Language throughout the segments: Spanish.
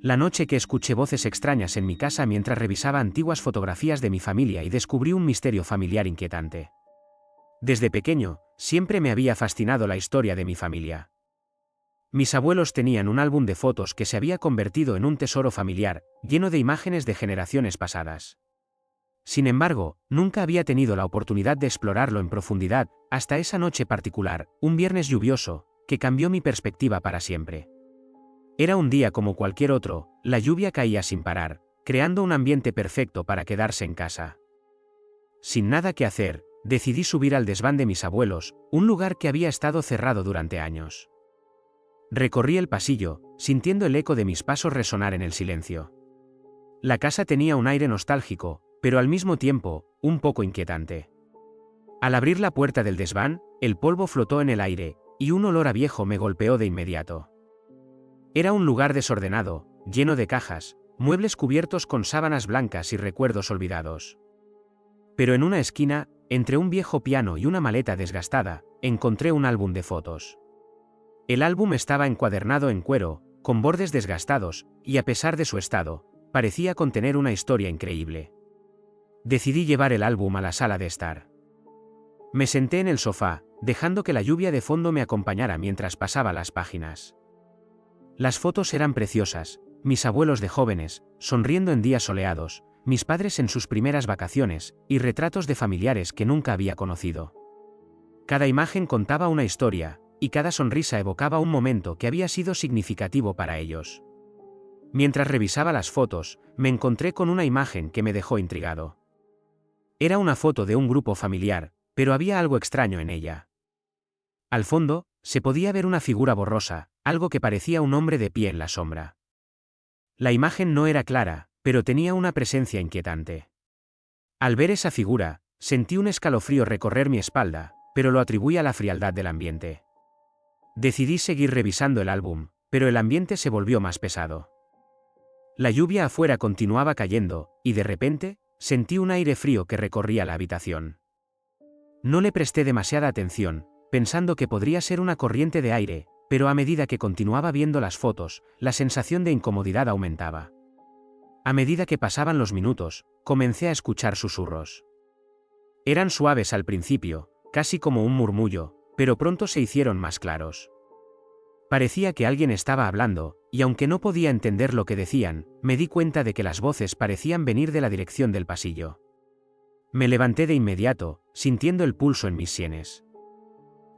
La noche que escuché voces extrañas en mi casa mientras revisaba antiguas fotografías de mi familia y descubrí un misterio familiar inquietante. Desde pequeño, siempre me había fascinado la historia de mi familia. Mis abuelos tenían un álbum de fotos que se había convertido en un tesoro familiar, lleno de imágenes de generaciones pasadas. Sin embargo, nunca había tenido la oportunidad de explorarlo en profundidad, hasta esa noche particular, un viernes lluvioso, que cambió mi perspectiva para siempre. Era un día como cualquier otro, la lluvia caía sin parar, creando un ambiente perfecto para quedarse en casa. Sin nada que hacer, decidí subir al desván de mis abuelos, un lugar que había estado cerrado durante años. Recorrí el pasillo, sintiendo el eco de mis pasos resonar en el silencio. La casa tenía un aire nostálgico, pero al mismo tiempo, un poco inquietante. Al abrir la puerta del desván, el polvo flotó en el aire, y un olor a viejo me golpeó de inmediato. Era un lugar desordenado, lleno de cajas, muebles cubiertos con sábanas blancas y recuerdos olvidados. Pero en una esquina, entre un viejo piano y una maleta desgastada, encontré un álbum de fotos. El álbum estaba encuadernado en cuero, con bordes desgastados, y a pesar de su estado, parecía contener una historia increíble. Decidí llevar el álbum a la sala de estar. Me senté en el sofá, dejando que la lluvia de fondo me acompañara mientras pasaba las páginas. Las fotos eran preciosas, mis abuelos de jóvenes, sonriendo en días soleados, mis padres en sus primeras vacaciones, y retratos de familiares que nunca había conocido. Cada imagen contaba una historia, y cada sonrisa evocaba un momento que había sido significativo para ellos. Mientras revisaba las fotos, me encontré con una imagen que me dejó intrigado. Era una foto de un grupo familiar, pero había algo extraño en ella. Al fondo, se podía ver una figura borrosa, algo que parecía un hombre de pie en la sombra. La imagen no era clara, pero tenía una presencia inquietante. Al ver esa figura, sentí un escalofrío recorrer mi espalda, pero lo atribuí a la frialdad del ambiente. Decidí seguir revisando el álbum, pero el ambiente se volvió más pesado. La lluvia afuera continuaba cayendo, y de repente, sentí un aire frío que recorría la habitación. No le presté demasiada atención, pensando que podría ser una corriente de aire, pero a medida que continuaba viendo las fotos, la sensación de incomodidad aumentaba. A medida que pasaban los minutos, comencé a escuchar susurros. Eran suaves al principio, casi como un murmullo, pero pronto se hicieron más claros. Parecía que alguien estaba hablando, y aunque no podía entender lo que decían, me di cuenta de que las voces parecían venir de la dirección del pasillo. Me levanté de inmediato, sintiendo el pulso en mis sienes.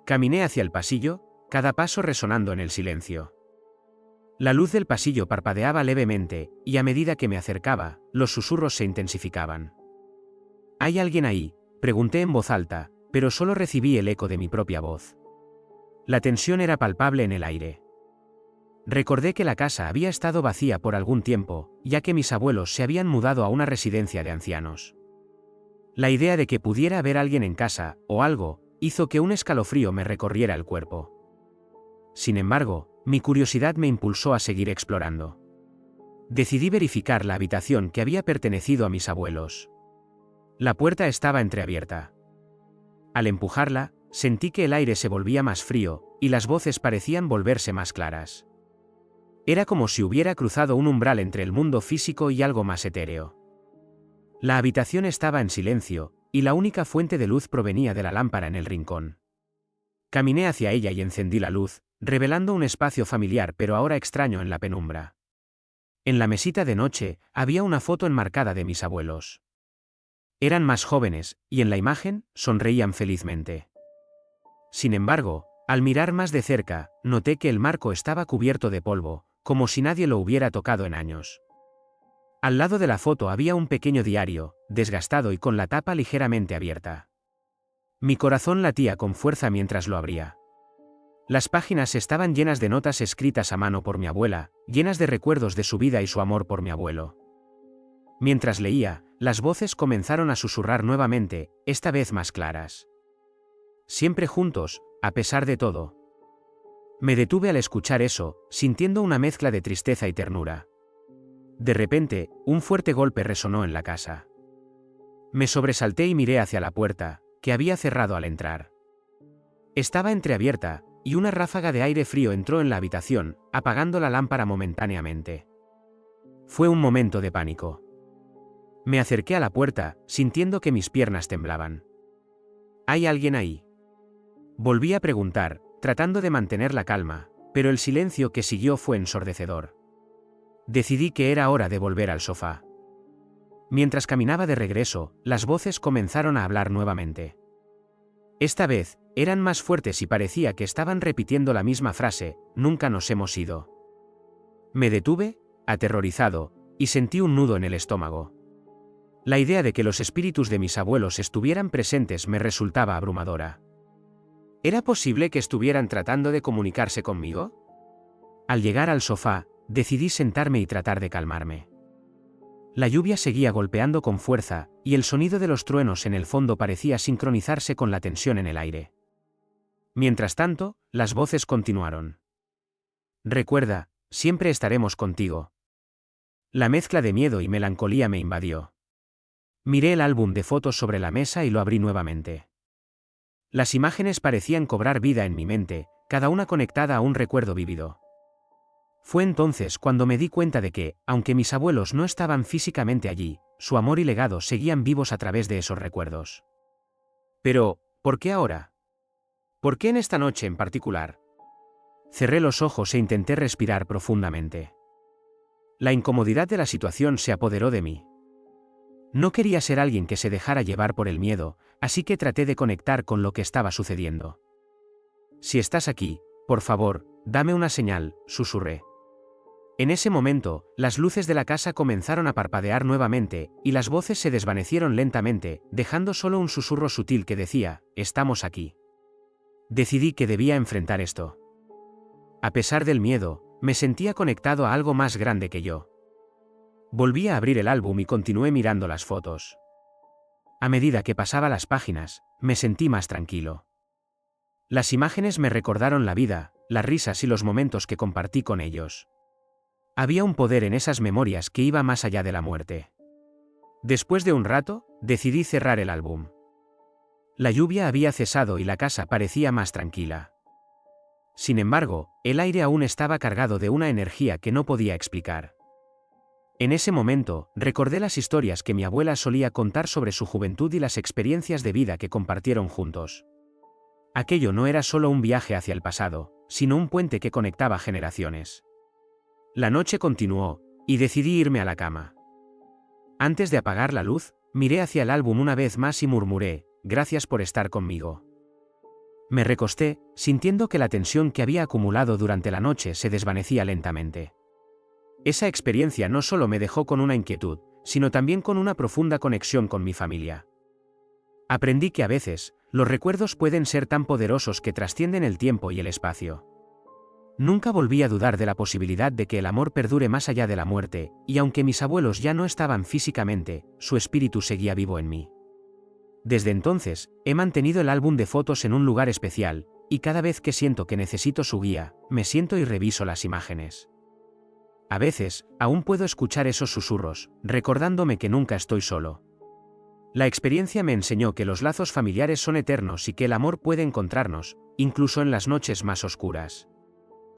Caminé hacia el pasillo, cada paso resonando en el silencio. La luz del pasillo parpadeaba levemente, y a medida que me acercaba, los susurros se intensificaban. ¿Hay alguien ahí?, pregunté en voz alta, pero solo recibí el eco de mi propia voz. La tensión era palpable en el aire. Recordé que la casa había estado vacía por algún tiempo, ya que mis abuelos se habían mudado a una residencia de ancianos. La idea de que pudiera haber alguien en casa, o algo, hizo que un escalofrío me recorriera el cuerpo. Sin embargo, mi curiosidad me impulsó a seguir explorando. Decidí verificar la habitación que había pertenecido a mis abuelos. La puerta estaba entreabierta. Al empujarla, sentí que el aire se volvía más frío, y las voces parecían volverse más claras. Era como si hubiera cruzado un umbral entre el mundo físico y algo más etéreo. La habitación estaba en silencio, y la única fuente de luz provenía de la lámpara en el rincón. Caminé hacia ella y encendí la luz, revelando un espacio familiar pero ahora extraño en la penumbra. En la mesita de noche, había una foto enmarcada de mis abuelos. Eran más jóvenes, y en la imagen, sonreían felizmente. Sin embargo, al mirar más de cerca, noté que el marco estaba cubierto de polvo, como si nadie lo hubiera tocado en años. Al lado de la foto había un pequeño diario, desgastado y con la tapa ligeramente abierta. Mi corazón latía con fuerza mientras lo abría. Las páginas estaban llenas de notas escritas a mano por mi abuela, llenas de recuerdos de su vida y su amor por mi abuelo. Mientras leía, las voces comenzaron a susurrar nuevamente, esta vez más claras. Siempre juntos, a pesar de todo. Me detuve al escuchar eso, sintiendo una mezcla de tristeza y ternura. De repente, un fuerte golpe resonó en la casa. Me sobresalté y miré hacia la puerta, que había cerrado al entrar. Estaba entreabierta, y una ráfaga de aire frío entró en la habitación, apagando la lámpara momentáneamente. Fue un momento de pánico. Me acerqué a la puerta, sintiendo que mis piernas temblaban. ¿Hay alguien ahí? Volví a preguntar, tratando de mantener la calma, pero el silencio que siguió fue ensordecedor. Decidí que era hora de volver al sofá. Mientras caminaba de regreso, las voces comenzaron a hablar nuevamente. Esta vez, eran más fuertes y parecía que estaban repitiendo la misma frase: nunca nos hemos ido. Me detuve, aterrorizado, y sentí un nudo en el estómago. La idea de que los espíritus de mis abuelos estuvieran presentes me resultaba abrumadora. ¿Era posible que estuvieran tratando de comunicarse conmigo? Al llegar al sofá, decidí sentarme y tratar de calmarme. La lluvia seguía golpeando con fuerza, y el sonido de los truenos en el fondo parecía sincronizarse con la tensión en el aire. Mientras tanto, las voces continuaron. Recuerda, siempre estaremos contigo. La mezcla de miedo y melancolía me invadió. Miré el álbum de fotos sobre la mesa y lo abrí nuevamente. Las imágenes parecían cobrar vida en mi mente, cada una conectada a un recuerdo vívido. Fue entonces cuando me di cuenta de que, aunque mis abuelos no estaban físicamente allí, su amor y legado seguían vivos a través de esos recuerdos. Pero, ¿por qué ahora? ¿Por qué en esta noche en particular? Cerré los ojos e intenté respirar profundamente. La incomodidad de la situación se apoderó de mí. No quería ser alguien que se dejara llevar por el miedo, así que traté de conectar con lo que estaba sucediendo. Si estás aquí, por favor, dame una señal, susurré. En ese momento, las luces de la casa comenzaron a parpadear nuevamente, y las voces se desvanecieron lentamente, dejando solo un susurro sutil que decía: estamos aquí. Decidí que debía enfrentar esto. A pesar del miedo, me sentía conectado a algo más grande que yo. Volví a abrir el álbum y continué mirando las fotos. A medida que pasaba las páginas, me sentí más tranquilo. Las imágenes me recordaron la vida, las risas y los momentos que compartí con ellos. Había un poder en esas memorias que iba más allá de la muerte. Después de un rato, decidí cerrar el álbum. La lluvia había cesado y la casa parecía más tranquila. Sin embargo, el aire aún estaba cargado de una energía que no podía explicar. En ese momento, recordé las historias que mi abuela solía contar sobre su juventud y las experiencias de vida que compartieron juntos. Aquello no era solo un viaje hacia el pasado, sino un puente que conectaba generaciones. La noche continuó, y decidí irme a la cama. Antes de apagar la luz, miré hacia el álbum una vez más y murmuré: gracias por estar conmigo. Me recosté, sintiendo que la tensión que había acumulado durante la noche se desvanecía lentamente. Esa experiencia no solo me dejó con una inquietud, sino también con una profunda conexión con mi familia. Aprendí que a veces, los recuerdos pueden ser tan poderosos que trascienden el tiempo y el espacio. Nunca volví a dudar de la posibilidad de que el amor perdure más allá de la muerte, y aunque mis abuelos ya no estaban físicamente, su espíritu seguía vivo en mí. Desde entonces, he mantenido el álbum de fotos en un lugar especial, y cada vez que siento que necesito su guía, me siento y reviso las imágenes. A veces, aún puedo escuchar esos susurros, recordándome que nunca estoy solo. La experiencia me enseñó que los lazos familiares son eternos y que el amor puede encontrarnos, incluso en las noches más oscuras.